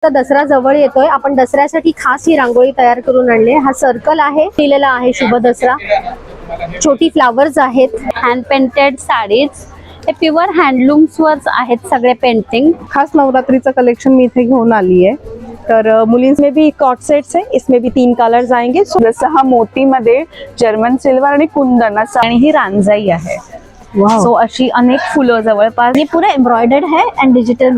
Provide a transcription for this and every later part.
तर दसरा जवळ येतोय, आपण दसऱ्यासाठी खास ही रांगोळी तयार करून आणली. हा सर्कल आहे, लिहिलेला आहे शुभ दसरा. छोटी फ्लावर्स आहेत, हँड पेंटेड साडीज, हे प्युअर हँडलूम्स वर आहेत सगळे पेंटिंग. खास नवरात्रीचं कलेक्शन मी इथे घेऊन आली आहे. तर मुलींस में भी कॉट सेट्स है, इसमें भी 3 कलर्स आएंगे. जसं हा मोतीमध्ये जर्मन सिल्वर आणि कुंदन असं आणि ही रांजाई आहे. सो अशी अनेक फुलं जवळपास. हे पुरे एम्ब्रॉयडर्ड है अँड डिजिटल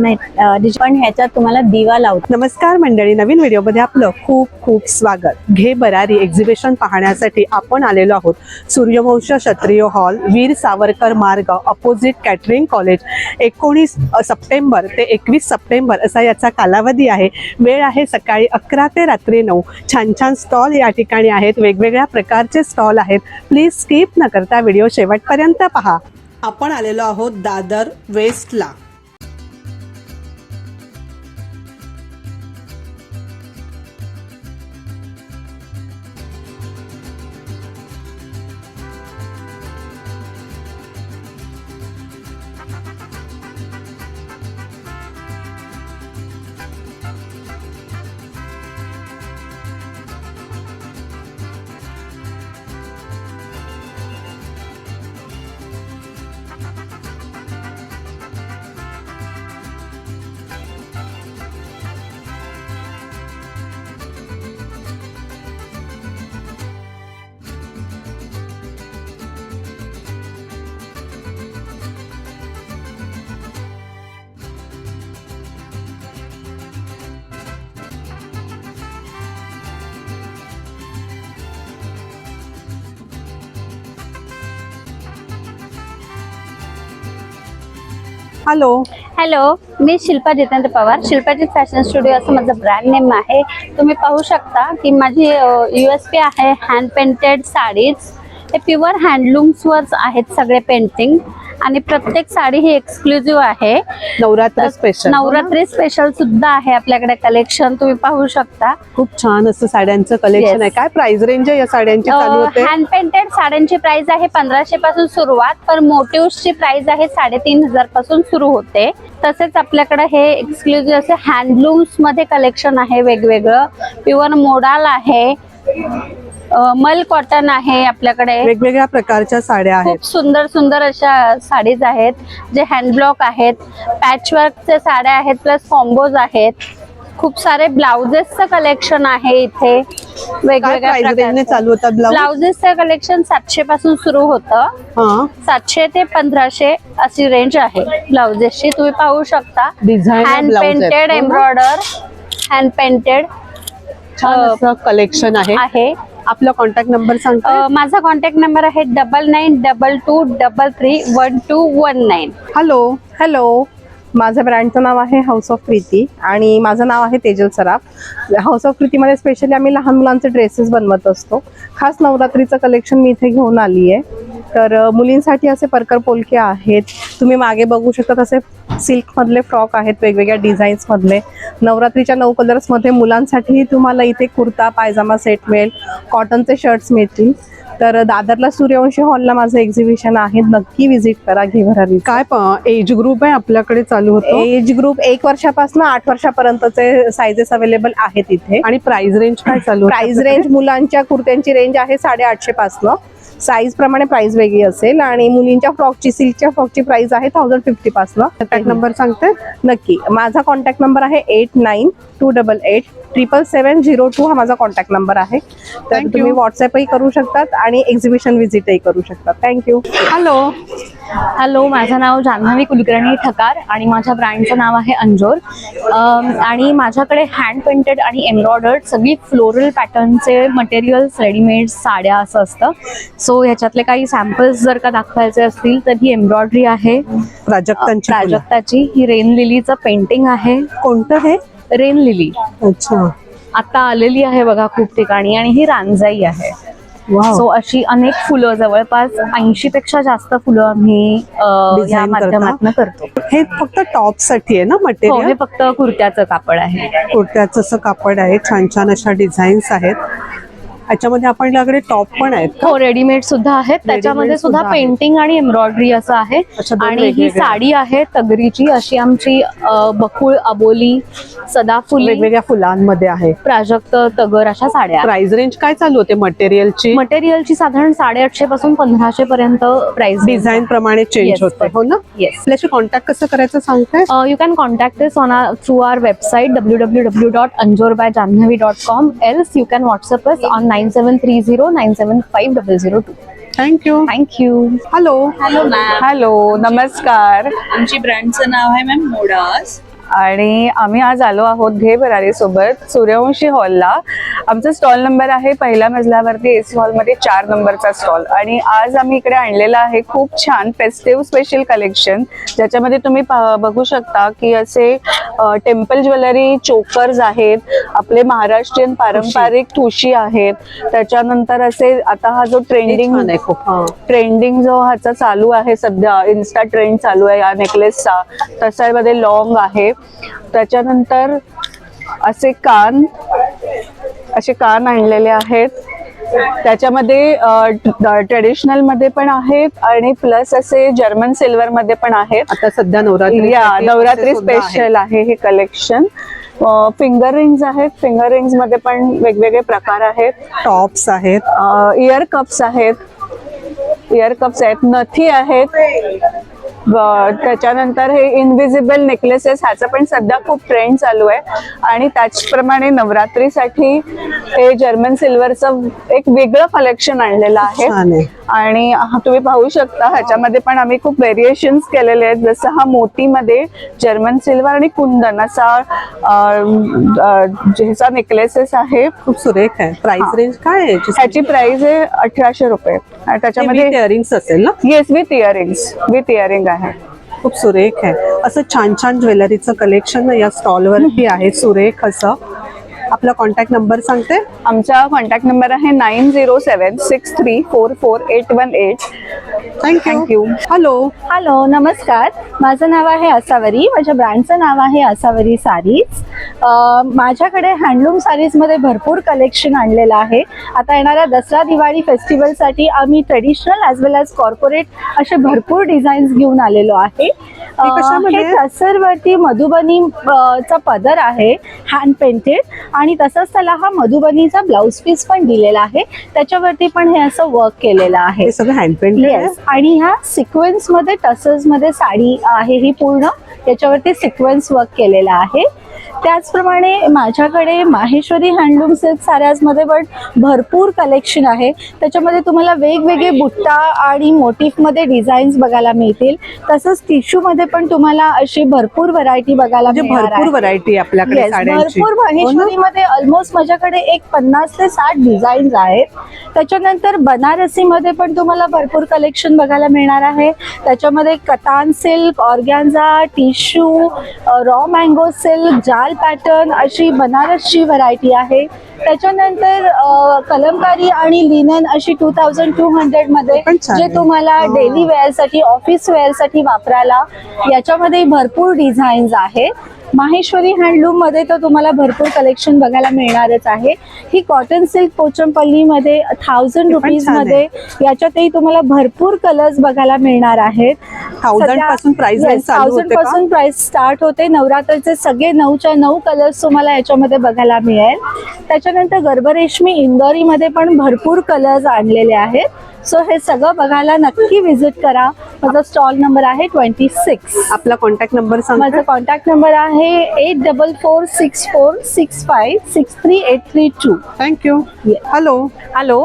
पण ह्याच्यात तुम्हाला दिवा लावतो. नमस्कार मंडळी, नवीन व्हिडिओमध्ये आपलं खूप खूप स्वागत. घे बरारी एक्झिबिशन पाहण्यासाठी आपण आलेलो आहोत सूर्यवंश क्षत्रिय हॉल, वीर सावरकर मार्ग, अपोजिट कॅटरिंग कॉलेज. 19 सप्टेंबर ते 21 सप्टेंबर असा याचा कालावधी आहे. वेळ आहे सकाळी 11 ते रात्री 9. छान छान स्टॉल या ठिकाणी आहेत, वेगवेगळ्या प्रकारचे स्टॉल आहेत. प्लीज स्किप न करता व्हिडिओ शेवटपर्यंत पहा. आपण आलेलो आहोत दादर वेस्टला. हॅलो हॅलो, मी शिल्पा जितेंद्र पवार. शिल्पाजी फॅशन स्टुडिओ असं माझं ब्रँड नेम आहे. तुम्ही पाहू शकता की माझी USP आहे हँड पेंटेड साडीज. हे प्युअर हँडलूम्स वर आहेत सगळे पेंटिंग आणि प्रत्येक साडी ही एक्सक्लुझिव्ह आहे. नवरात्र स्पेशल, नवरात्री स्पेशल सुद्धा आहे आपल्याकडे कलेक्शन. तुम्ही पाहू शकता खूप छान असं साड्यांचं कलेक्शन आहे. काय प्राइस रेंज आहे या साड्यांची चालू होते? हँड पेंटेड साड्यांची प्राइस आहे 1500 पासून सुरुवात, पण मोटिव्हची प्राइस आहे 3500 पासून सुरू होते. तसेच आपल्याकडे हे एक्सक्लुझिव्ह असे हँडलूम्स मध्ये कलेक्शन आहे वेगवेगळं. प्युअर मोडाल आहे, मल कॉटन आहे आपल्याकडे. वेगवेगळ्या प्रकारच्या साड्या आहेत. खूप सुंदर सुंदर अशा साडीज आहेत जे हँडब्लॉक आहेत. पॅचवर्कचे साड्या आहेत, प्लस कॉम्बोज आहेत. खूप सारे ब्लाउजेसचं कलेक्शन आहे इथे वेगवेगळ्या प्रकारचे. चालू होतात ब्लाउजेसचं कलेक्शन 700 पासून सुरू होतं. 700 ते 1500 अशी रेंज आहे ब्लाउजेसची. तुम्ही पाहू शकता hand painted embroider, hand painted collection आहे. आपला कॉन्टॅक्ट नंबर सांगता? माझा कॉन्टॅक्ट नंबर आहे 9922231219. हॅलो हॅलो, माझ्या ब्रँडचं नाव आहे हाऊस ऑफ प्रीती आणि माझं नाव आहे तेजल सराफ. हाऊस ऑफ प्रीतीमध्ये स्पेशली आम्ही लहान मुलांचे ड्रेसेस बनवत असतो. खास नवरात्रीचं कलेक्शन मी इथे घेऊन आली आहे. तर मुलींसाठी असे परकर पोलके आहेत. तुम्ही मागे बघू शकता तसे सिल्कमधले फ्रॉक आहेत वेगवेगळ्या डिझाईन्समधले. नवरात्रीच्या 9 कलर्समध्ये मुलांसाठी तुम्हाला इथे कुर्ता पायजामा सेट मिळेल, कॉटनचे शर्ट्स मिळतील. तर दादरला सूर्यवंशी हॉलला माझं एक्झिबिशन आहे, नक्की व्हिजिट करा. घे भरारी. काय एज ग्रुप आहे आपल्याकडे चालू होतो? एज ग्रुप 1 वर्षापासून 8 वर्षापर्यंतचे साइजेस अवेलेबल आहेत इथे. आणि प्राइस रेंज काय चालू? प्राइस रेंज मुलांच्या कुर्त्यांची रेंज आहे 850 पासून. साईज प्रमाणे प्राइस वेगळी असेल आणि मुलींच्या फ्रॉकची, सिल्कच्या फ्रॉकची प्राइस आहे 1050 पासून. कॉन्टॅक्ट नंबर सांगते? नक्की. माझा कॉन्टॅक्ट नंबर आहे 8928887702. हा माझा कॉन्टॅक्ट नंबर आहे. तर तुम्ही व्हॉट्सअपही करू शकतात आणि एक्झिबिशन व्हिजिटही करू शकतात. थँक्यू. हॅलो हॅलो, माझं नाव जान्हवी कुलकर्णी ठकार आणि माझ्या ब्रँडचं नाव आहे अंजोर. आणि माझ्याकडे हँड पेंटेड आणि एम्ब्रॉयडर्ड सगळी फ्लोरल पॅटर्नचे मटेरियल्स, रेडीमेड साड्या असं असतं. सो ह्याच्यातले काही सॅम्पल्स जर का दाखवायचे असतील तर ही एम्ब्रॉयडरी आहे प्राजक्ताची. ही रेन लिलीचं पेंटिंग आहे. कोणतं हे? Rain lily. अच्छा. आता आलेली आहे बघा खूप ठिकाणी. आणि ही रांजाई आहे. सो अशी अनेक फुलं, जवळपास 80 पेक्षा जास्त फुलं आम्ही या माध्यमातून करतो. हे फक्त टॉप साठी आहे ना मटेरियल? हे फक्त कुर्त्याचं कापड आहे. कुर्त्याचं असं कापड आहे. छान छान अशा डिझाईन्स आहेत. याच्यामध्ये आपल्याकडे टॉप पण आहेत का? हो, रेडीमेड सुद्धा आहेत. त्याच्यामध्ये सुद्धा सुद्धा आहे. पेंटिंग आणि एम्ब्रॉयडरी असं आहे. अच्छा, दोन आणि ही वेगवेगळे. साडी आहे तगरीची, अशी आमची बकुळ, अबोली, सदाफुली, वेगवेगळ्या फुलांमध्ये आहे. प्राजक्त, तगर अशा साड्या आहेत. प्राइस रेंज काय चालू होते मटेरियलची? मटेरियलची साधारण 850 पासून 1500 पर्यंत प्राइस. डिझाईन प्रमाणे चेंज Yes, होते, हो ना? Yes. आपल्याशी कॉन्टॅक्ट कसं करायचं सांगताय? You can contact us on through our website www.anjorbyjanhvi.com. Else you can WhatsApp us on 9730975002. Thank you. Thank you. Hello. Hello ma'am, hello, नमस्कार. आमची ब्रँडचं नाव आहे मॅम मोडास आणि आम्ही आज आलो आहोत घे भरारी सोबत सूर्यवंशी हॉलला. आमचा स्टॉल नंबर आहे पहिल्या मजल्यावरती एसी हॉलमध्ये 4 नंबरचा स्टॉल. आणि आज आम्ही इकडे आणलेला आहे खूप छान फेस्टिव्ह स्पेशल कलेक्शन, ज्याच्यामध्ये तुम्ही बघू शकता की असे टेम्पल ज्वेलरी चोकर्स आहेत, आपले महाराष्ट्रीयन पारंपरिक ठुशी आहेत, त्याच्यानंतर असे आता हा जो छान आहे खूप. हा. ट्रेंडिंग जो ह्याचा चालू आहे सध्या, इन्स्टा ट्रेंड चालू आहे या नेकलेसचा, तशामध्ये लॉंग आहे. त्याच्यानंतर असे कान आणलेले आहेत. त्याच्यामध्ये ट्रेडिशनल मध्ये पण आहेत आणि प्लस असे जर्मन सिल्वर मध्ये पण आहेत. आता सध्या नवरात्री नवरात्री स्पेशल आहे हे कलेक्शन. फिंगर रिंग्स आहेत, फिंगर रिंग्स मध्ये पण वेगवेगळे प्रकार आहेत. टॉप्स आहेत. इयर कप्स आहेत, नथी आहेत. त्याच्यानंतर हे इनविजिबल नेकलेसेस, ह्याचं पण सध्या खूप ट्रेंड चालू आहे. आणि त्याचप्रमाणे नवरात्रीसाठी हे जर्मन सिल्वरचं एक वेगळं कलेक्शन आणलेलं आहे. छान आहे. आणि तुम्ही पाहू शकता ह्याच्यामध्ये पण आम्ही खूप व्हेरिएशन्स केलेले आहेत. जसं हा मोतीमध्ये जर्मन सिल्वर आणि कुंदन असा ह्याचा नेकलेसेस आहे. खूप सुरेख आहे. प्राइस रेंज काय आहे याची? ह्याची प्राइस आहे 1800 रुपये. आणि त्याच्यामध्ये इयरिंग्स असेल ना? येस, विथ इयरिंग आहे. खूप सुरेख आहे. असं छान छान ज्वेलरीचं कलेक्शन या स्टॉल वरती आहे, सुरेख असं. आपला कॉन्टॅक्ट नंबर सांगते? आमचा कॉन्टॅक्ट नंबर आहे 9076344818. थँक्यू. हॅलो. हॅलो, नमस्कार. माझं नाव आहे असावरी. माझ्या ब्रँडचं नाव आहे असावरी सारीज. माझ्याकडे हँडलूम सारीजमध्ये भरपूर कलेक्शन आणलेलं आहे. आता येणाऱ्या दसरा दिवाळी फेस्टिवलसाठी आम्ही ट्रेडिशनल ॲज वेल ॲज कॉर्पोरेट असे भरपूर डिझाईन्स घेऊन आलेलो आहे. कशामध्ये? हे टसरवरती मधुबनी चा पदर आहे, हँड पेंटेड. आणि तसंच त्याला हा मधुबनीचा ब्लाउज पीस पण दिलेला आहे. त्याच्यावरती पण हे असं वर्क केलेलं आहे. हे सगळं हँड पेंटेड आहे. येस. आणि ह्या सिक्वेन्स मध्ये टसर्स मध्ये साडी आहे ही पूर्ण, याच्यावरती सिक्वेन्स वर्क केलेला आहे. त्याचप्रमाणे माझ्याकडे माहेश्वरी हँडलूम सिल्क साड्यामध्ये पण भरपूर कलेक्शन आहे. त्याच्यामध्ये तुम्हाला वेगवेगळे बुट्टा आणि मोटिफमध्ये डिझाईन्स बघायला मिळतील. तसंच टिश्यूमध्ये पण तुम्हाला अशी भरपूर व्हरायटी बघायला मिळणार भरपूर आहे. व्हरायटी आपल्याकडे Yes, साड्यांची. भरपूर माहेश्वरीमध्ये ऑलमोस्ट माझ्याकडे एक 50 ते 60 डिझाईन्स आहेत. त्याच्यानंतर बनारसीमध्ये पण तुम्हाला भरपूर कलेक्शन बघायला मिळणार आहे. त्याच्यामध्ये katan silk, organza, tissue, raw mango silk, जाल पॅटर्न अशी बनारसची व्हरायटी आहे. त्याच्यानंतर कलमकारी आणि लिनन अशी 2200 मध्ये पण छान जे आहे. तुम्हाला डेली वेअरसाठी, ऑफिस वेअरसाठी वापरायला याच्यामध्ये भरपूर डिझाईन्स आहेत. माहेश्वरी हँडलूम मध्ये तर तुम्हाला भरपूर कलेक्शन बघायला मिळणारच आहे. ही कॉटन सिल्क पोचमपल्लीमध्ये 1000 रुपीज मध्ये, याच्यातही तुम्हाला भरपूर कलर्स बघायला मिळणार आहेत. 1000 पासून प्राइस रेंज चालू होते 1000 का? पासून प्राइस स्टार्ट होते. नवरात्रीचे सगळे 9च्या 9 कलर्स तुम्हाला याच्यामध्ये बघायला मिळेल. त्याच्यानंतर गर्भरेशमी इंदोरीमध्ये पण भरपूर कलर्स आणलेले आहेत. सो हे सगळं बघायला नक्की व्हिजिट करा. माझा स्टॉल नंबर आहे 26. आपला कॉन्टॅक्ट नंबर सांगा. माझा कॉन्टॅक्ट नंबर आहे 844646363832. Thank you. Hello. Hello,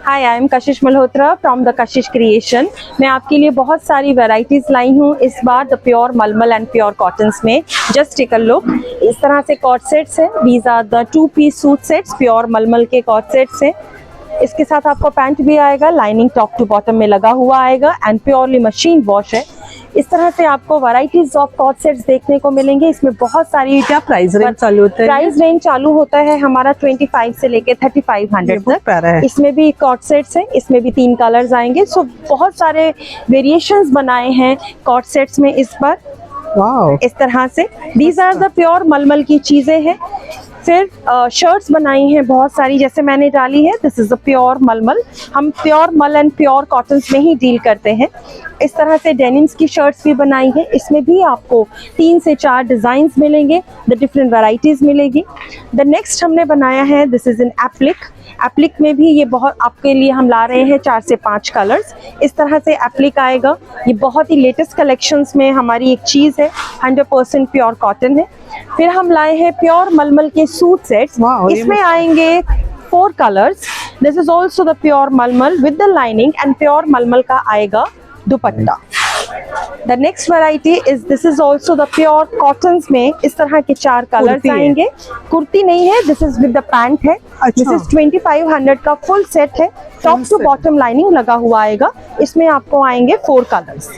hi, I am Kashish Malhotra from the Kashish creation. मैं आपके लिए बहुत सारी वैरायटीज लाई हूँ इस बार the pure malmal and pure cottons में. Just take a look. इस तरह से कॉट सेट्स हैं. These are the 2 piece suit sets, pure malmal के कॉट सेट्स हैं. इसके साथ आपको पैंट भी आएगा, लाइनिंग टॉप टू बॉटम में लगा हुआ आएगा एंड प्योरली मशीन वॉश है. इस तरह से आपको वैरायटीज ऑफ कॉट सेट्स देखने को मिलेंगे. इसमें बहुत सारी क्या प्राइस रेंज चालू होता है? प्राइस रेंज चालू होता है हमारा 25 से लेके 3500 बहुत प्यारा है. इसमें भी कॉट सेट्स हैं, इसमें भी 3 कलर्स आएंगे. सो बहुत सारे वेरिएशंस बनाए हैं कॉट सेट्स में इस बार. वाओ. इस तरह से दीज आर द प्योर मलमल की चीजें हैं. फिर शर्ट्स बनाई हैं बहुत सारी, जैसे मैंने डाली है, दिस इज अ प्योर मलमल। हम प्योर मल एंड प्योर कॉटन में ही डील करते हैं। इस तरह से डेनिम्स की शर्ट्स भी बनाई है, इसमें भी आपको 3 से 4 डिजाइन मिलेंगे, द डिफरेंट वैरायटीज मिलेगी। द नेक्स्ट हमने बनाया है, दिस इज इन एप्लिक। एप्लिक में भी ये बहुत आपके लिए हम ला रहे हैं 4 से 5 कलर्स। इस तरह से एप्लिक आएगा। ये बहुत ही लेटेस्ट कलेक्शंस में हमारी एक चीज़ है, 100% प्योर कॉटन है। फिर हम लाए हैं प्योर मलमल के सूट सेट्स, इसमें आएंगे 4 colours. This is also the pure malmal with the lining and pure malmal का आएगा dupatta. The next variety is, this is also the pure cotton में इस तरह के 4 कलर्स आएंगे। कुर्ती नहीं है, दिस इज विद द पैंट है। दिस इज 2500 का फुल सेट है, टॉप टू बॉटम लाइनिंग लगा हुआ आएगा। इसमें आपको आएंगे 4 colours.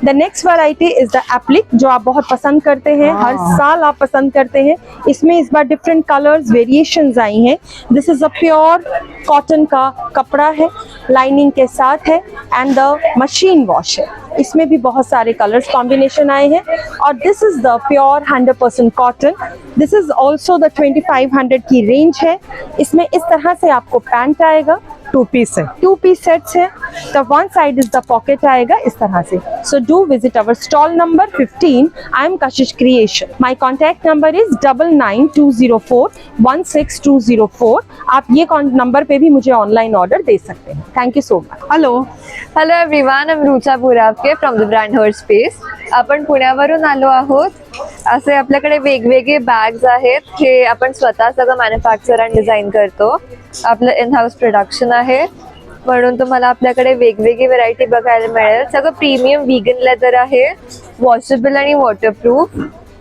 The next variety is the applique, जो आप बहुत पसंद करते हैं, हर साल आप पसंद करते हैं। इसमें इस बार डिफरेंट कलर्स वेरिएशंस आई हैं। दिस इज अ प्योर कॉटन का कपड़ा है, लाइनिंग के साथ है एंड द मशीन वॉश है। इसमें भी बहुत सारे कलर्स कॉम्बिनेशन आए हैं। और this is the pure 100% cotton. This is also the 2500 की रेंज है। इसमें इस तरह से आपको पैंट आएगा, 2 पीस है, 2 पीस सेट्स है। तो one side is the pocket आएगा इस तरह से। So do visit our stall number 15। I am Kashish creation. My contact number is 9920416204। आप ये नंबर पे भी मुझे ऑनलाइन ऑर्डर दे सकते हैं। Thank you so much. Hello hello everyone, I Rucha Buravke from the brand her space. आपण पुण्यावरून आलो आहोत. असे आपल्याकडे वेगवेगळे बॅग्स आहेत. हे आपण स्वतः सगळं मॅन्युफॅक्चर अँड डिझाईन करतो. आपलं इन हाऊस प्रोडक्शन आहे, म्हणून तुम्हाला आपल्याकडे वेगवेगळी व्हरायटी बघायला मिळेल. सगळं प्रीमियम व्हीगन लेदर आहे, वॉशेबल आणि वॉटरप्रूफ.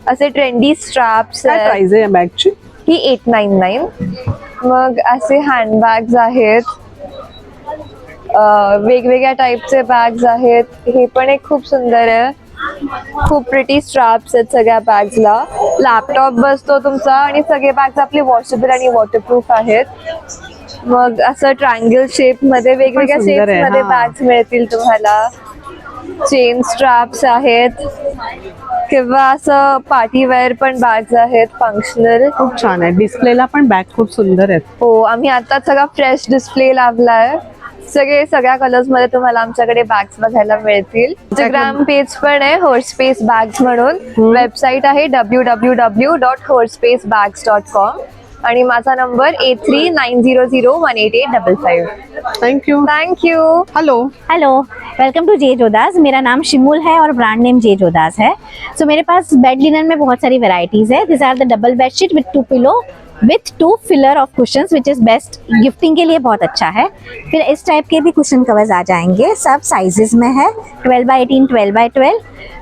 असे ट्रेंडी स्ट्रॅप्स काय प्राइस आहे या बॅगची? ही 899. मग असे हँडबॅग्स आहेत, वेगवेगळ्या टाईपचे बॅग्स आहेत. हे पण एक खूप सुंदर आहे, खूप प्रिटी स्ट्रॅप्स आहेत सगळ्या बॅग्सला. लॅपटॉप बसतो तुमचा आणि सगळे बॅग्स आपले वॉशेबल आणि वॉटरप्रूफ आहेत. मग असं ट्रायंगल शेप मध्ये वेगवेगळ्या शेप मध्ये बॅग्स मिळतील तुम्हाला. चेन स्ट्रॅप्स आहेत किंवा असं पार्टीवेअर पण बॅग्स आहेत, फंक्शनल. खूप छान आहे. डिस्प्लेला पण बॅग खूप सुंदर आहेत. हो, आम्ही आता सगळा फ्रेश डिस्प्ले लावलाय. सगळ्या कलर्स मध्ये तुम्हाला आमच्याकडे बॅग्स बघायला मिळतील. इंस्टाग्राम पेज पण आहे हॉर्सपेस बॅग्स म्हणून. वेबसाईट आहे www.horspacebags.com आणि माझा number 8390018855. Thank you. Thank you. Hello hello, welcome to जे जोदास. मेरा नाम शिमुल है और ब्रांड नेम जे जोदास है. सो मेरे पास बेड लिनन में बहुत सारी वेराइटीज है. These are the double bedsheet with 2 pillow with 2 filler of cushions, which is best, gifting के लिए बहुत अच्छा है. फिर इस टाइप के भी कुशन कवर्स आ जाएंगे, सब साइजेस में है, 12x18, 12x12.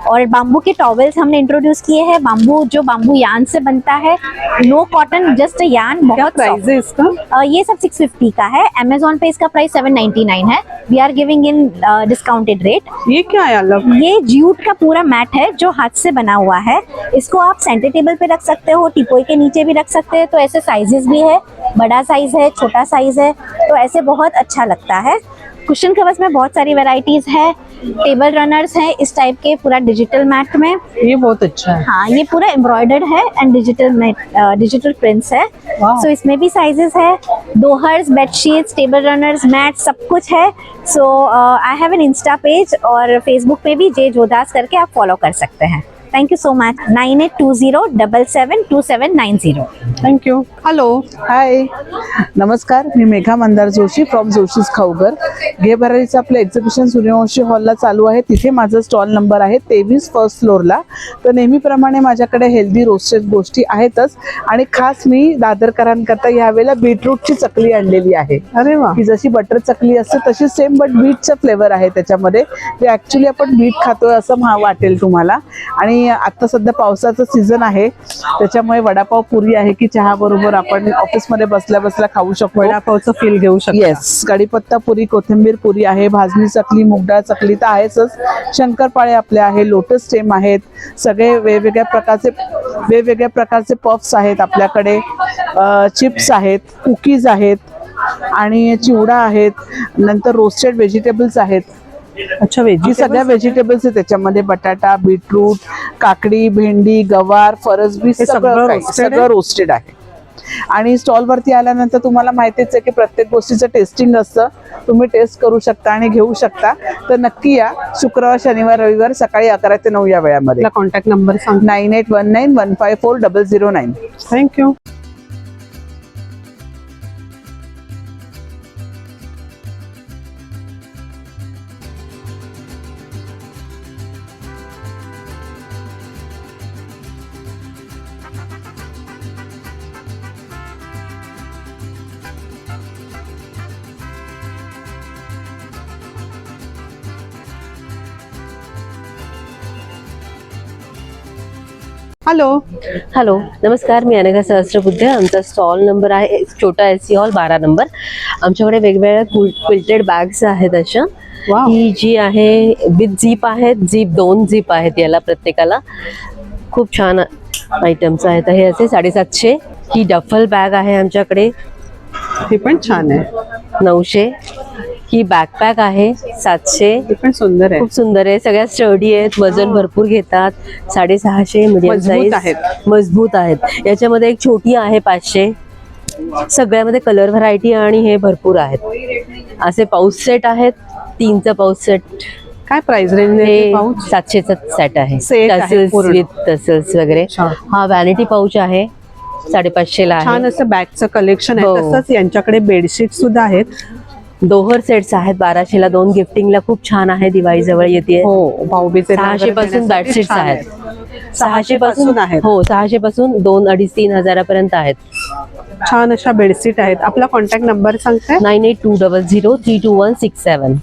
और बाम्बू के टॉवेल्स हमने इंट्रोड्यूस किए हैं. बाम्बू जो बाम्बू यान से बनता है, नो कॉटन, जस्ट यान. बहुत प्राइस है इसका? ये सब 650 का है. अमेजोन पे इसका प्राइस 799 है. We are giving in discounted rate. ये क्या है अलग? ये जूट का पूरा मैट है जो हाथ से बना हुआ है. इसको आप सेंटर टेबल पे रख सकते हो, टिपोई के नीचे भी रख सकते हैं. तो ऐसे साइजेस भी है, बड़ा साइज है, छोटा साइज है, तो ऐसे बहुत अच्छा लगता है. कुशन कवर्स में बहुत सारी वैरायटीज है. टेबल रनर्स है इस टाइप के, पूरा डिजिटल मैट में. ये बहुत अच्छा है. हाँ, ये पूरा एम्ब्रॉयडर्ड है एंड डिजिटल प्रिंट्स है. सो इसमें भी साइजेस है. दोहर्स, बेडशीट्स, टेबल रनर्स, मैट, सब कुछ है. So I have an Insta page और फेसबुक पे भी जे जोदास करके आप फॉलो कर सकते हैं. Thank you so much. 9820772790. Thank you. Hello हाय, नमस्कार. मी मेघा मंदार जोशी फ्रॉम जोशीज खाऊगर. घे भरारीचं आपलं एक्झिबिशन सूर्यवंशी हॉलला चालू आहे. तिथे माझं स्टॉल नंबर आहे 23 फर्स्ट फ्लोअरला. तर नेहमीप्रमाणे माझ्याकडे हेल्दी रोस्टेड गोष्टी आहेतच आणि खास मी दादरकरांकरता यावेळेला बीटरूटची चकली आणलेली आहे. अरे वा. की जशी बटर चकली असते तशी सेम, बट बीटचं फ्लेवर आहे त्याच्यामध्ये. ते ॲक्च्युली आपण बीट खातोय असं वाटेल तुम्हाला. आणि आता सध्या पावसाचं सीझन आहे, त्याच्यामुळे वडापाव पुरी आहे की चहा बरोबर आपण ऑफिसमध्ये बसल्या बसल्या खाऊ शकतो. वडापावचं फील घेऊ शकतो. येस, कढीपत्ता पुरी, कोथिंबीर पुरी आहे, भाजणी चकली, मुगडाळ चकली तर आहेच. शंकरपाळे आपले आहे, लोटस स्टेम आहेत, सगळे वेगवेगळ्या प्रकारचे पफ्स आहेत आपल्याकडे, चिप्स आहेत, कुकीज आहेत आणि चिवडा आहेत. नंतर रोस्टेड व्हेजिटेबल्स आहेत. अच्छा, सगळ्या व्हेजिटेबल्स आहेत त्याच्यामध्ये. बटाटा, बीटरूट, काकडी, भेंडी, गवार, फरसबी, सगळं रोस्टेड आहे. आणि स्टॉलवरती आल्यानंतर तुम्हाला माहितीच आहे की प्रत्येक गोष्टीचं टेस्टिंग असतं, तुम्ही टेस्ट करू शकता आणि घेऊ शकता. तर नक्की या शुक्रवार, शनिवार, रविवार सकाळी 11 ते 9 या वेळामध्ये. आपला कॉन्टॅक्ट नंबर सांग. 9819154009. थँक्यू. हॅलो नमस्कार, मी अनघा सहस्त्रबुद्धे. आमचा स्टॉल नंबर आहे छोटा एसी हॉल 12 नंबर. आमच्याकडे वेगवेगळ्या क्विल्टेड बॅग्स आहेत अशा. ही जी आहे विथ झीप आहेत, 2 झीप आहेत याला प्रत्येकाला. खूप छान आयटम्स आहेत. हे असे 750. ही डफल बॅग आहे आमच्याकडे, ही पण छान आहे, 900. ही बॅकपॅक आहे 700. ही पण सुंदर आहे, खूप सुंदर आहे. सगळ्या स्टडी आहेत, वजन भरपूर घेतात. 650 मीडियम साईज आहेत, मजबूत आहेत. याच्यामध्ये एक छोटी आहे 500. सगळ्यामध्ये कलर व्हरायटी आणि हे भरपूर आहेत. असे पाऊच सेट आहेत, 3चा पाऊच सेट. काय प्राइस रेंज हे 700चा सेट आहे, टसल्स विथ टसल्स वगैरे. हा व्हॅनिटी पाऊच आहे 550 ला आहे. छान असं बॅगचं कलेक्शन आहे. हो. तसंच यांच्याकडे बेडशीट सुद्धा आहेत. दोहर सेट्स आहेत 1200 ला. 2 गिफ्टिंगला खूप छान आहे, दिवाळी जवळ येते. हो, भाऊबीजेला 600 पासून बेडशीट्स आहेत. 600 पासून आहेत. हो, 600 पासून 2, 2.5, 3 हजारापर्यंत आहेत. छान अशा बेडशीट आहेत. आपला कॉन्टॅक्ट नंबर सांगताय? 9820032167.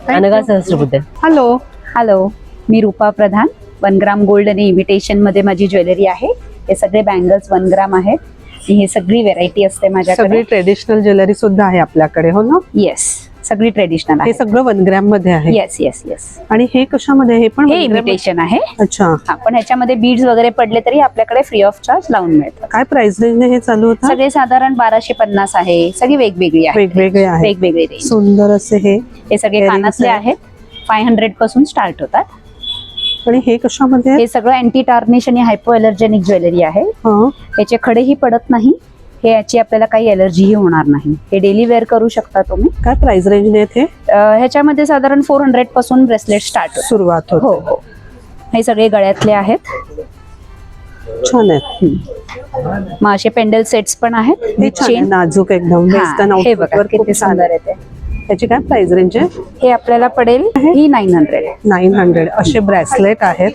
अनघा सहस्त्रबुद्धे. हॅलो. हॅलो, मी रूपा प्रधान. 1 ग्राम गोल्ड आणि इमिटेशन मध्ये माझी ज्वेलरी आहे. हे सगळे बँगल्स 1 ग्राम आहेत. ही सगळी व्हेरायटी असते माझ्याकडे. सगळी ट्रेडिशनल ज्वेलरी सुद्धा आहे आपल्याकडे, हो ना? येस, सगळी ट्रेडिशनल हे आहे. सगळं 1 ग्रॅम मध्ये आहे. Yes yes yes. आणि हे कशामध्ये? हे पण हे 1 ग्रॅम? इमिटेशन आहे. अच्छा. हा, पण ह्याच्यामध्ये बीड्स वगैरे पडले तरी आपल्याकडे फ्री ऑफ चार्ज लावून मिळतात. काय प्राइस रेंज हे चालू होतं? सगळे साधारण 1250 आहे. सगळी वेगवेगळी आहे. वेगवेगळे आहे, वेगवेगळे रेंज. सुंदर असे हे सगळे earrings कानातले आहेत. 500 पासून स्टार्ट होतात. आणि हे कशामध्ये? हे सगळं अँटी टार्निश आणि हायपो एलर्जेनिक ज्वेलरी आहे. याचे खडेही पडत नाही. हे याची आपल्याला काही एलर्जीही होणार नाही. हे डेली वेअर करू शकता तुम्ही. काय प्राइस रेंज आहेत हे? ह्याच्यामध्ये साधारण 400 पासून ब्रेसलेट स्टार्ट सुरुवात होते. हो हो. हे सगळे गळ्यातले आहेत. छान आहे. मग असे पेंडल सेट्स पण आहेत. हे छान आहे, नाजूक एकदम. वेस्टर्न हे बघा किती सुंदर आहे ते. याची काय प्राइस रेंज आहे? हे आपल्याला पडेल ही 900. 900. असे ब्रेसलेट आहेत.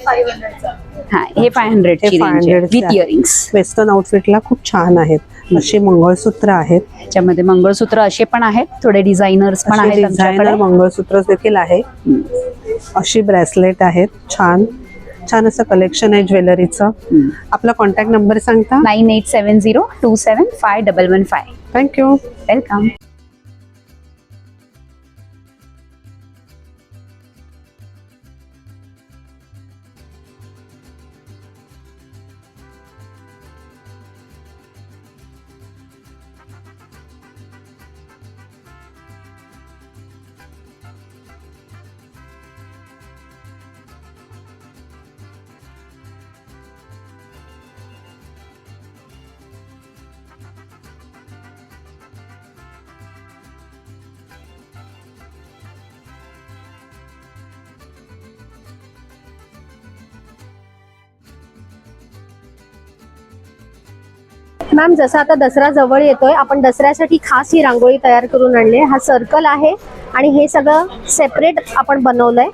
हा, हे 500 ची रेंज आहे विथ इयरिंग्स. वेस्टर्न आउटफिटला खूप छान आहेत. अशी मंगळसूत्र आहेत. त्याच्यामध्ये मंगळसूत्र असे पण आहेत. थोडे डिझायनर्स पण आहेत डिझायनर मंगळसूत्र देखील आहे. अशी ब्रेसलेट आहेत. छान छान असं कलेक्शन आहे ज्वेलरीचं. आपला कॉन्टॅक्ट नंबर सांगता? 9870275115. थँक्यू. वेलकम. मॅम, जसं आता दसरा जवळ येतोय, आपण दसऱ्यासाठी खास ही रांगोळी तयार करून आणली. हा सर्कल आहे आणि हे सगळं सेपरेट आपण बनवलंय.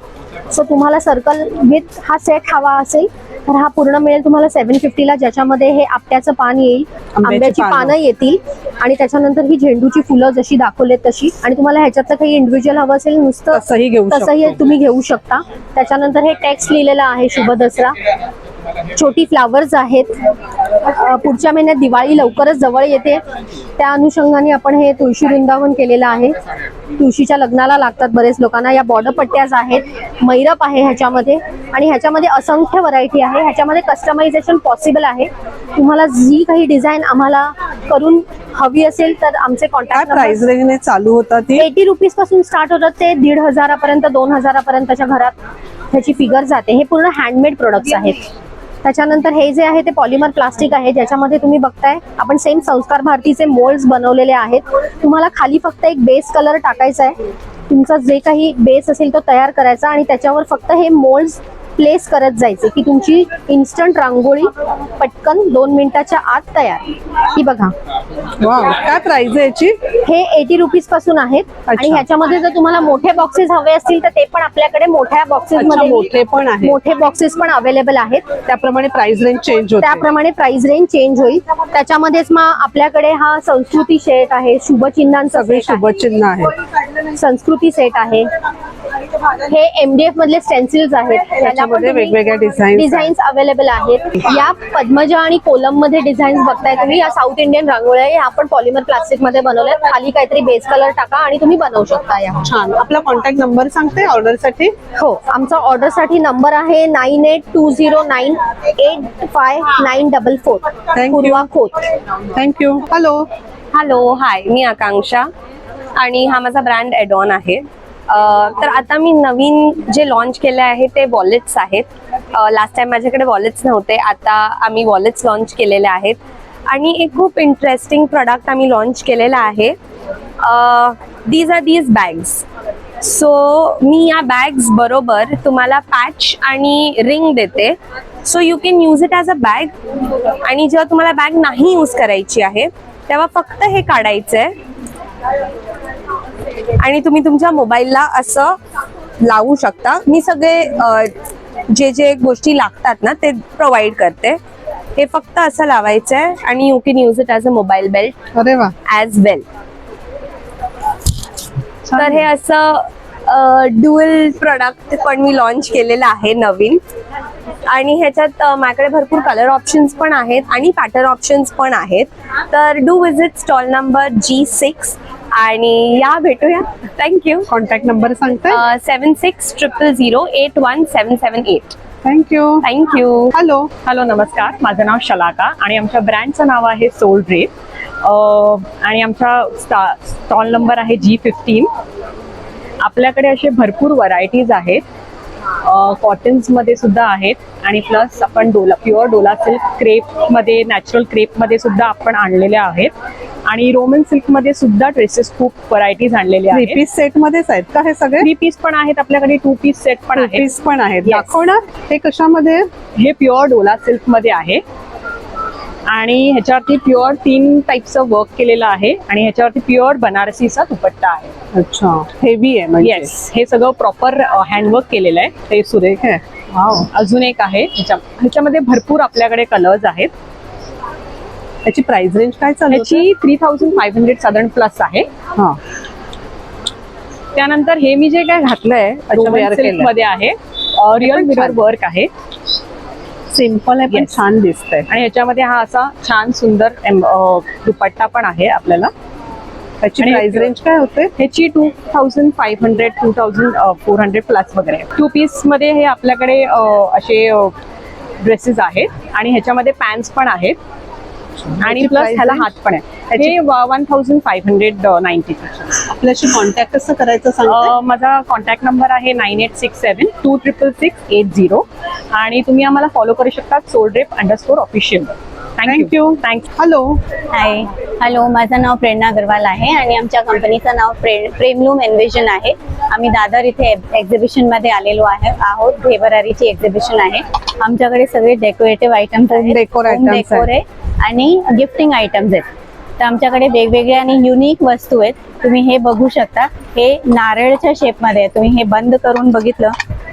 सो तुम्हाला सर्कल विथ हा सेट हवा असेल तर हा पूर्ण मिळेल तुम्हाला 750 ला, ज्याच्यामध्ये हे आपट्याचं पान येईल, आंब्याची पानं येतील आणि त्याच्यानंतर ही झेंडूची फुलं जशी दाखवलेत तशी. आणि तुम्हाला ह्याच्यातलं काही इंडिव्हिज्युअल हवं असेल नुसतं तसंही तुम्ही घेऊ शकता. त्याच्यानंतर हे टेक्स्ट लिहिलेलं आहे शुभ दसरा. छोटी फ्लावर्स आहेत. पुढच्या महिन्यात दिवाळी लवकरच जवळ येते, त्या अनुषंगाने आपण हे तुळशी वृंदावन केलेलं आहे. तुळशीच्या लग्नाला लागतात बरेच लोकांना. या बॉर्डर पट्ट्याज आहेत, मैरप आहे ह्याच्यामध्ये आणि ह्याच्यामध्ये असंख्य व्हरायटी आहे. ह्याच्यामध्ये कस्टमायझेशन पॉसिबल आहे. तुम्हाला जी काही डिझाईन आम्हाला करून हवी असेल तर आमचे कॉन्टॅक्ट. प्राइस रेंज चालू होता ती 80 रुपीज पासून स्टार्ट होतात ते 1500 पर्यंत 2000 पर्यंतच्या घरात ह्याची फिगर जाते. हे पूर्ण हँडमेड प्रोडक्ट्स आहेत. त्याच्यानंतर हे जे आहे ते पॉलिमर प्लास्टिक आहे, ज्याच्यामध्ये तुम्ही बघताय आपण सेम संस्कार भारतीचे मोल्ड्स बनवलेले आहेत. तुम्हाला खाली फक्त एक बेस कलर टाकायचा आहे, तुमचा जे काही बेस असेल तो तयार करायचा आणि त्याच्यावर फक्त हे मोल्ड्स प्लेस करत जायचे की तुमची इन्स्टंट रांगोळी पटकन 2 मिनिटाच्या आत तयार. ही बघा, वाव, काय प्राइस आहे याची? हे 80 रुपीज पासून आहेत. आणि ह्याच्यामध्ये जर तुम्हाला मोठे बॉक्सेस हवे असतील तर ते पण आपल्याकडे मोठ्या बॉक्सेस मध्ये मोठे पण आहे, मोठे बॉक्सेस पण अवेलेबल आहेत. त्याप्रमाणे प्राइस रेंज चेंज होते. त्याप्रमाणे प्राइस रेंज चेंज होईल. त्याच्यामध्येच मग आपल्याकडे हा संस्कृती सेट आहे, शुभचिन्हांचा सगळे सेट आहे, शुभचिन्ह आहेत. संस्कृती सेट आहे. हे MDF मधले स्टेन्सिल्स आहेत, त्याच्यामध्ये वेगवेगळ्या डिझाईन्स अवेलेबल आहेत. या पद्मजा आणि कोलम मध्ये डिझाईन्स बघताय तुम्ही. या साऊथ इंडियन रांगोळ्या आहे, आपण पॉलिमर प्लास्टिक मध्ये बनवल्यात. खाली काहीतरी बेस कलर टाका आणि तुम्ही बनवू शकता. या छान. आपला कॉन्टॅक्ट नंबर सांगते ऑर्डर साठी? हो, आमचा ऑर्डर साठी नंबर आहे 9820985944. पूर्वा Khot. Thank you. Hello. Hello, hi, मी आकांक्षा आणि हा माझा ब्रँड एडॉन आहे. तर आता मी नवीन जे लॉन्च केले आहे ते वॉलेट्स आहेत. लास्ट टाइम माझ्याकडे वॉलेट्स नव्हते, आता आम्ही वॉलेट्स लॉन्च केलेले आहेत. आणि एक खूप इंटरेस्टिंग प्रोडक्ट आम्ही लॉन्च केलेला आहे. These are these bags. So मी या बॅग्स बरोबर तुम्हाला पॅच आणि रिंग देते. So you can use it as a bag. आणि जेव्हा तुम्हाला बॅग नाही यूज करायची आहे तेव्हा फक्त हे काढायचं आहे आणि तुम्ही तुमच्या मोबाईलला असं लावू शकता. मी सगळे जे गोष्टी लागतात ना ते प्रोव्हाइड करते. हे फक्त असं लावायचं आहे आणि you can use it as a mobile belt. अरे वा, ॲज वेल. तर हे असं ड्युअल प्रोडक्ट पण मी लॉन्च केलेलं आहे नवीन. आणि ह्याच्यात माझ्याकडे भरपूर कलर ऑप्शन्स पण आहेत आणि पॅटर्न ऑप्शन्स पण आहेत. तर do visit stall number G6 आणि या भेटूया. थँक्यू. कॉन्टॅक्ट नंबर सांगते? 7600081778. थँक्यू. थँक्यू. हॅलो. हॅलो, नमस्कार. माझं नाव शलाका आणि आमच्या ब्रँडचं नाव आहे सोल ड्रेप. आणि आमचा स्टॉल नंबर आहे G15. आपल्याकडे असे भरपूर व्हरायटीज आहेत. कॉटन्समध्ये सुद्धा आहेत आणि प्लस आपण प्युअर डोला सिल्क क्रेपमध्ये, नॅचरल क्रेपमध्ये सुद्धा आपण आणलेले आहेत. आणि रोमन सिल्कमध्ये सुद्धा ड्रेसेस खूप व्हरायटीज आणलेले आहेत. 3 पीस सेट मध्येच आहेत का हे सगळे? 3 पीस पण आहेत आपल्याकडे, 2 पीस सेट पण आहेत. 2 पीस पण आहेत. Yes. दाखवणार? हे कशामध्ये? हे प्युअर डोला सिल्क मध्ये आहे आणि ह्याच्यावरती प्युअर 3 टाईपचं वर्क केलेलं आहे आणि ह्याच्यावरती प्युअर बनारसीचा दुपट्टा आहे. अच्छा, हेवी आहे म्हणजे? येस, हे सगळं प्रॉपर हँडवर्क केलेलं आहे. ते सुरेख आहे. अजून एक आहे, ह्याच्यामध्ये भरपूर आपल्याकडे कलर्स आहेत. याची प्राइस रेंज काय चालू? ह्याची 3500 साधारण प्लस आहे. हा. त्यानंतर हे मी जे काय घातलंय रोमन सिल्क मध्ये आहे, रिअल मिरर वर्क आहे. सिंपल आहे पण छान दिसतंय. आणि ह्याच्यामध्ये हा असा छान सुंदर दुपट्टा पण आहे आपल्याला. त्याची प्राइस रेंज काय होते? ह्याची 2500 2400 प्लस वगैरे. 2 पीस मध्ये हे आपल्याकडे असे ड्रेसेस आहेत आणि ह्याच्यामध्ये पॅन्ट्स पण आहेत आणि प्लस ह्याला हात पण आहे. हे 1590. आपल्याशी कॉन्टॅक्ट कसं करायचं सांग? माझा कॉन्टॅक्ट नंबर आहे 9867266680 आणि तुम्ही आम्हाला फॉलो करू शकता soldrep_official. थँक्यू. हॅलो. हाय, हॅलो, माझं नाव प्रेरणा अग्रवाल आहे आणि आमच्या कंपनीचं नाव प्रेमलूम एन्व्हिजन आहे. आम्ही दादर इथे एक्झिबिशन मध्ये आलेलो आहोत. ढेबरारीची एक्झिबिशन आहे. आमच्याकडे सगळे डेकोरेटिव्ह आयटम्स आहेत, डेकोर आहे आणि गिफ्टिंग आयटम्स आहेत. तर आमच्याकडे वेगवेगळे आणि युनिक वस्तू आहेत. तुम्ही हे बघू शकता. हे नारळच्या शेपमध्ये आहे. तुम्ही हे बंद करून बघितलं,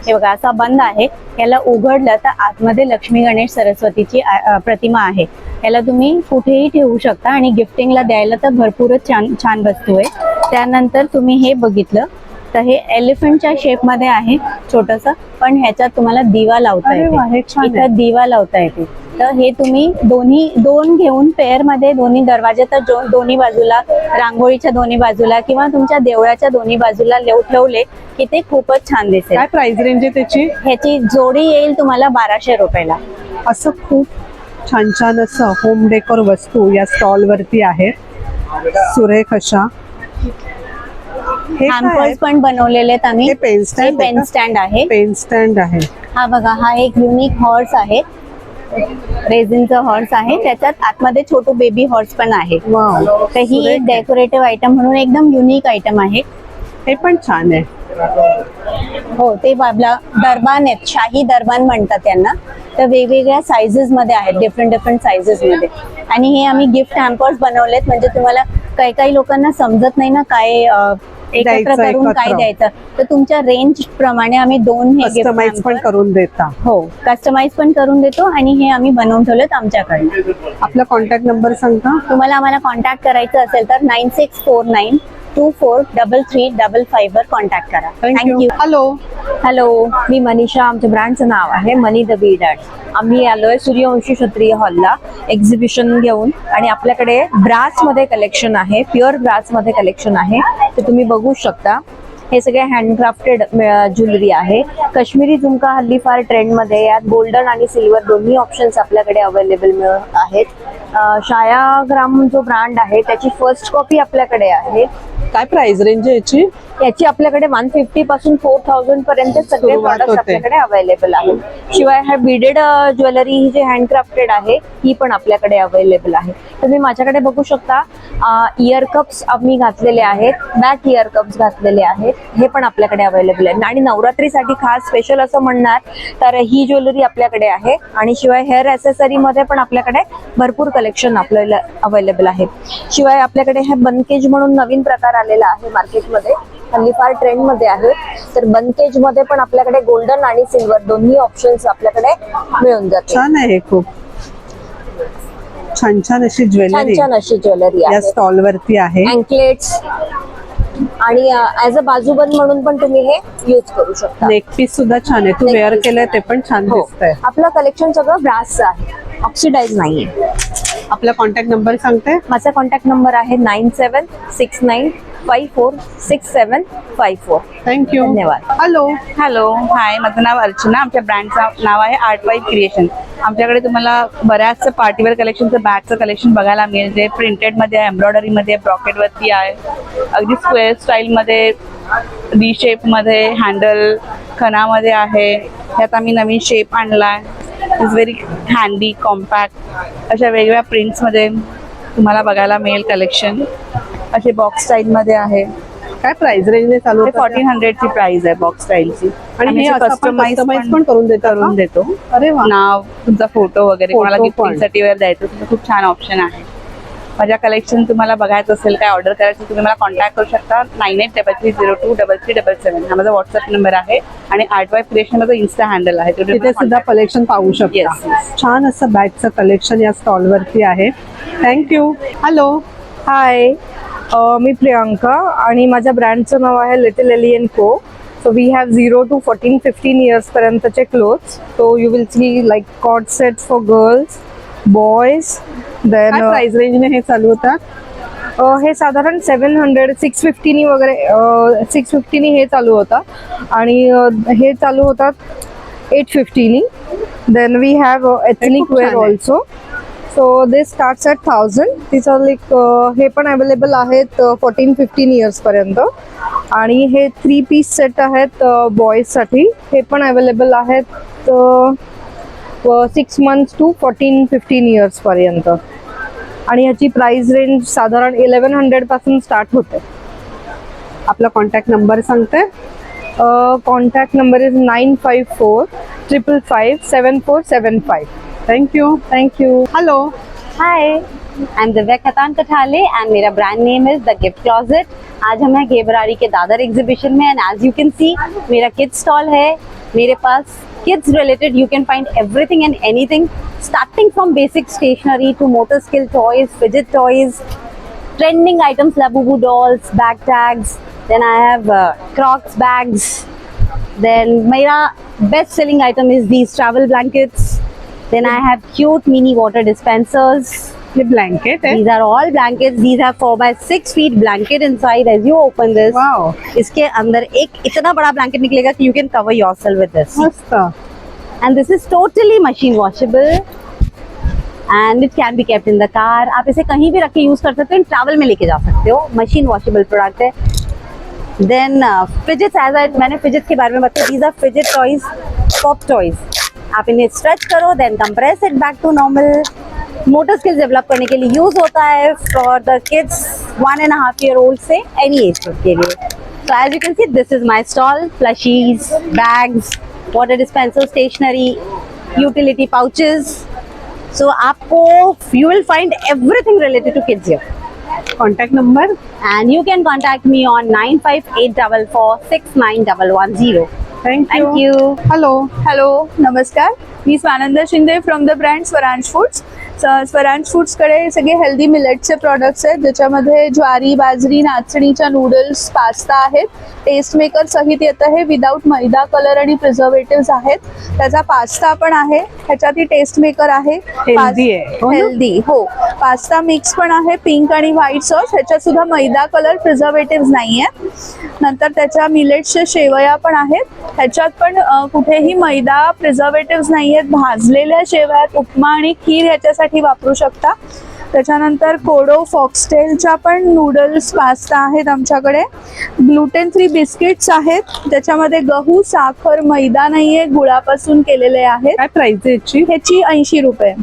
हे बघा असा बंद आहे. याला उघडलं तर आतमध्ये लक्ष्मी गणेश सरस्वतीची प्रतिमा आहे. याला तुम्ही कुठेही ठेवू शकता आणि गिफ्टिंगला द्यायला तर भरपूरच छान छान वस्तू आहे. त्यानंतर तुम्ही हे बघितलं तर हे एलिफंटच्या शेपमध्ये आहे छोटंसं, पण ह्याच्यात तुम्हाला दिवा लावता येते. इथं दिवा लावता येते. तर हे तुम्ही दोन घेऊन पेअर मध्ये दोन्ही दरवाजाच्या दोन्ही बाजूला, रांगोळीच्या दोन्ही बाजूला किंवा तुमच्या देवळाच्या दोन्ही बाजूला ठेवले की ते खूपच छान दिसेल. काय प्राइस रेंज आहे त्याची? ह्याची जोडी येईल तुम्हाला 1200 रुपयाला. असं खूप छान छान असं होम डेकोर वस्तू या स्टॉल वरती आहेत, सुरेख अशा. हॅम्पर्स पण बनवलेले आहेत आम्ही. पेन स्टँड आहे. पेन स्टँड आहे. हा बघा, हा एक युनिक हॉर्स आहे. रेझिनचं हॉर्स आहे, त्याच्यात आतमध्ये छोटू बेबी हॉर्स पण आहे. वाव, तर ही एक डेकोरेटिव्ह आयटम म्हणून एकदम युनिक आयटम आहे. हे पण छान आहे. हो, ते आपला दरबान आहेत, शाही दरबान म्हणतात त्यांना. तर वेगवेगळ्या साइजेस मध्ये आहेत, डिफरंट साइजेस मध्ये. आणि हे आम्ही गिफ्ट हॅम्पर्स बनवलेत, म्हणजे तुम्हाला काही लोकांना समजत नाही ना काय एकत्र करून काय द्यायचं, तर तुमच्या रेंज प्रमाणे आम्ही 2 हे गिफ्ट कस्टमाइज पण करून देता. हो, कस्टमाइज पण करून देतो आणि हे आम्ही बनवून ठेवलेत आमच्याकडे. आपला कॉन्टॅक्ट नंबर सांगता? तुम्हाला आम्हाला कॉन्टॅक्ट करायचं असेल तर 9649243355 वर कॉन्टॅक्ट करा. थँक्यू. हॅलो, मी मनीषा. आमच्या ब्रँडचं नाव आहे मनी द बी डॅड. आम्ही आलोय सूर्यवंशी क्षत्रिय हॉलला एक्झिबिशन घेऊन, आणि आपल्याकडे ब्रास मध्ये कलेक्शन आहे, प्युअर ब्रास मध्ये कलेक्शन आहे, ते तुम्ही बघू शकता. हे सगळे हँडक्राफ्टेड ज्वेलरी आहे. काश्मीरी झुमका हल्ली फार ट्रेंड मध्ये, यात गोल्डन आणि सिल्वर दोन्ही ऑप्शन्स आपल्याकडे अवेलेबल आहेत. छायाग्राम जो ब्रँड आहे त्याची फर्स्ट कॉपी आपल्याकडे आहे. काय प्राइस रेंज आहे याची? याची आपल्याकडे 150 पासून 4000 पर्यंत सगळे प्रॉडक्ट आपल्याकडे अवेलेबल आहेत. शिवाय हा बीडेड ज्वेलरी ही जी हँडक्राफ्टेड आहे ही पण आपल्याकडे अवेलेबल आहे. तुम्ही माझ्याकडे बघू शकता, इयर कप्स आम्ही घातलेले आहेत, बॅक इयर कप्स घातलेले आहेत, हे पण आपल्याकडे अवेलेबल आहे. आणि नवरात्रीसाठी खास स्पेशल असं म्हणणार तर ही ज्वेलरी आपल्याकडे आहे. आणि शिवाय हेअर ॲसेसरी मध्ये पण आपल्याकडे भरपूर कलेक्शन आपल्याला अवेलेबल आहे. शिवाय आपल्याकडे हे बनकेज म्हणून नवीन प्रकार आलेला आहे मार्केटमध्ये, हल्ली फार ट्रेंड मध्ये आहे. तर बनकेज मध्ये पण आपल्याकडे गोल्डन आणि सिल्वर दोन्ही ऑप्शन्स आपल्याकडे मिळून जातात. छान आहे, खूप छान अशी ज्वेलरी, छान अशी ज्वेलरी या आहे. स्टॉल वरती आहे. अँकलेट्स आणि ऍज अ बाजूबंद म्हणून पण तुम्ही हे यूज करू शकता. नेक पीस सुद्धा छान आहे, तू वेअर केलंय ते पण छान दिसतंय. आपलं कलेक्शन सगळं ब्रासचं आहे, ऑक्सिडाइज नाहीये. आपला कॉन्टॅक्ट नंबर सांगते? माझा कॉन्टॅक्ट नंबर आहे 9769546754. थँक्यू. धन्यवाद. हॅलो, हाय, माझं नाव अर्चना. आमच्या ब्रँडचं नाव आहे आर्ट वाईफ क्रिएशन. आमच्याकडे तुम्हाला बऱ्याचशा पार्टीवेअर कलेक्शनचं बॅगचं कलेक्शन बघायला मिळेल, जे प्रिंटेडमध्ये आहे, एम्ब्रॉयडरीमध्ये, ब्रॉकेटवरती आहे, अगदी स्क्वेअर स्टाईलमध्ये, डी शेपमध्ये, हँडल खणामध्ये आहे. त्यात आम्ही नवीन शेप आणलाय. इज व्हेरी हँडी, कॉम्पॅक्ट, अशा वेगवेगळ्या प्रिंट्समध्ये तुम्हाला बघायला मिळेल कलेक्शन. असे बॉक्स स्टाईलमध्ये आहे. काय प्राइस रेंजने चालू होतं? 1400 ची प्राइस आहे बॉक्स स्टाईलची. आणि हे कस्टमाइज पण करून देतो. अरे वा, नाव, तुमचा फोटो वगैरे, फोटो कोणाला पण. गिफ्टिंगसाठी वगैरे द्यायचं असेल तर खूप छान ऑप्शन आहे. माझ्या कलेक्शन तुम्हाला बघायचं असेल, काय ऑर्डर करायचं, तुम्ही मला कॉन्टॅक्ट करू शकता. 9833023377 हा माझा व्हॉट्सअप नंबर आहे. आणि आर्ट वाईफ क्रिएशन माझा इन्स्टा हँडल आहे, तिथे सुद्धा कलेक्शन पाहू शकता. छान असं बॅगचं कलेक्शन या स्टॉल वरती आहे. थँक्यू. हॅलो, हाय, मी प्रियांका आणि माझ्या ब्रँडचं नाव आहे little alien co. So we have 0 to 14-15 years पर्यंतचे clothes. So you will see like coord sets for girls, boys. Then काय प्राइस रेंजने हे चालू होतात? हे साधारण 700, 650 वगैरे 650 हे चालू होतं. आणि हे चालू होतात 850. Then we have ethnic wear also. So this starts at 1000. तिचं लाईक हे पण अवेलेबल आहेत 14-15 इयर्स पर्यंत. आणि हे 3 पीस सेट आहेत बॉईजसाठी, हे पण अवेलेबल आहेत 6 months to 14-15 इयर्स पर्यंत. आणि ह्याची प्राइस रेंज साधारण 1100 पासून स्टार्ट होते. आपला कॉन्टॅक्ट नंबर सांगते? Contact number is 9545557475. Thank you. Hello, hi, I am Divya Khatan Kathale and मेरा brand name is the gift closet. आज हम हैं घेबरारी के दादर एग्जीबिशन में and as you can see मेरा किड्स स्टॉल है. मेरे पास kids related you can find everything and anything, starting from basic stationery to motor skill toys, fidget toys, trending items, Labubu dolls, bag tags. Then I have Crocs bags. Then my best selling item is these travel blankets. Then I have cute mini water dispensers. ये blanket है? These are all blankets. These have 4x6 feet blanket inside. As you open this, Wow. इसके अंदर एक इतना बड़ा blanket निकलेगा कि you can cover yourself with this. मस्त. And this is totally machine washable. And it can be kept in the car. आप इसे कहीं भी रख के यूज कर सकते हो, ट्रैवल में लेके जा सकते हो. मशीन वॉशेबल प्रोडक्ट है. Then fidgets, मैंने fidgets के बारे में बताया. These are fidget toys, pop toys. आप इन्हें स्ट्रेच करो, then compress it back to normal. Motor skills develop करने के लिए यूज होता है for the kids 1.5 year old से एनी एज ग्रुप के लिए। So as you can see, this is my stall. Plushies, bags, water dispenser, stationery, utility pouches. So आपको you will find everything related to kids here. Contact number And you can contact me on 9584469110. Thank you Thank you. Hello hello नमस्कार, मी Swananda Shinde from the brand स्वरांज foods. स्वरांज फूड्सकडे सगळे healthy मिलेटचे products आहेत, ज्याच्यामध्ये ज्वारी, बाजरी, नाचणीच्या noodles, pasta आहेत. Taste maker सहित येतं हे, विदाऊट मैदा, कलर आणि प्रिझर्वेटिव्ह आहेत. त्याचा पास्ता पण आहे, ह्याच्यात टेस्ट मेकर आहे. Healthy आहे, हो ना? हेल्दी, हो. पास्ता मिक्स पण आहे, पिंक आणि व्हाईट सॉस. ह्याच्यात सुद्धा मैदा, कलर, प्रिझर्वेटिव्ह नाहीये. नंतर त्याच्या मिलेट्सच्या शेवया पण आहेत, ह्याच्यात पण कुठेही मैदा, प्रिझर्वेटिव्ह नाहीयेत. भाजलेल्या शेवयात उपमा आणि खीर ह्याच्यासाठी वापरू शकता. त्याच्यानंतर कोडो फॉक्सटेलच्या पण नूडल्स, पास्ता आहेत आमच्याकडे. ग्लुटेन फ्री बिस्किट्स आहेत, त्याच्यामध्ये गहू, साखर, मैदा नाहीये, गुळापासून केलेले आहेत. काय प्राइस आहे याची? ह्याची 80 रुपये.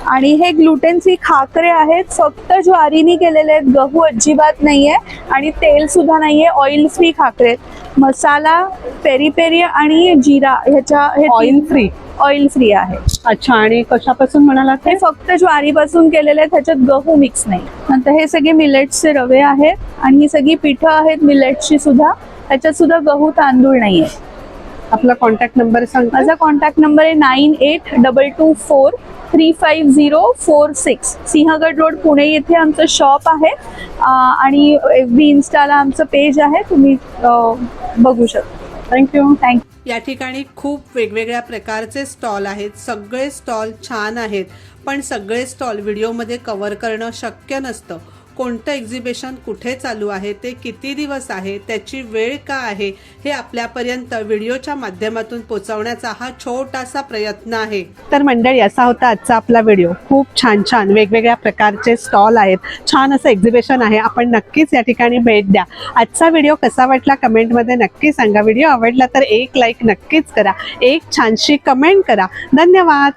आणि हे ग्लुटेन फ्री खाकरे आहेत, फक्त ज्वारीनी केलेले आहेत, गहू अजिबात नाहीये आणि तेल सुद्धा नाहीये, ऑइल फ्री खाकरे. मसाला, पेरी पेरी आणि जिरा ह्याच्या ऑइल फ्री ऑइल फ्री आहे. अच्छा, आणि कशापासून म्हणाला ते? हे फक्त ज्वारीपासून केलेले आहेत, ह्याच्यात गहू मिक्स नाही. नंतर हे सगळे मिलेट्सचे रवे आहेत आणि ही सगळी पिठं आहेत मिलेट्सची सुद्धा, ह्याच्यात सुद्धा गहू, तांदूळ नाहीये. आपला कॉन्टॅक्ट नंबर सांग. माझा कॉन्टॅक्ट नंबर आहे 9822435046. सिंहगड रोड, पुणे येथे आमचं शॉप आहे आणि FB इन्स्टाला आमचं पेज आहे, तुम्ही बघू शकता. थँक्यू. या ठिकाणी खूप वेगवेगळ्या प्रकारचे स्टॉल आहेत. सगळे स्टॉल छान आहेत, पण सगळे स्टॉल व्हिडिओमध्ये कव्हर करणं शक्य नसतं. कोणतं एक्झिबिशन कुठे चालू आहे, ते किती दिवस आहे, त्याची वेळ का आहे, हे आपल्यापर्यंत व्हिडिओच्या माध्यमातून पोहोचवण्याचा हा छोटासा प्रयत्न आहे. तर मंडळी, असा होता आजचा आपला व्हिडिओ. खूप छान छान वेगवेगळ्या प्रकारचे स्टॉल आहेत, छान असं एक्झिबिशन आहे. आपण नक्कीच या ठिकाणी भेट द्या. आजचा व्हिडिओ कसा वाटला कमेंटमध्ये नक्की सांगा. व्हिडिओ आवडला तर एक लाईक नक्कीच करा, एक छानशी कमेंट करा. धन्यवाद.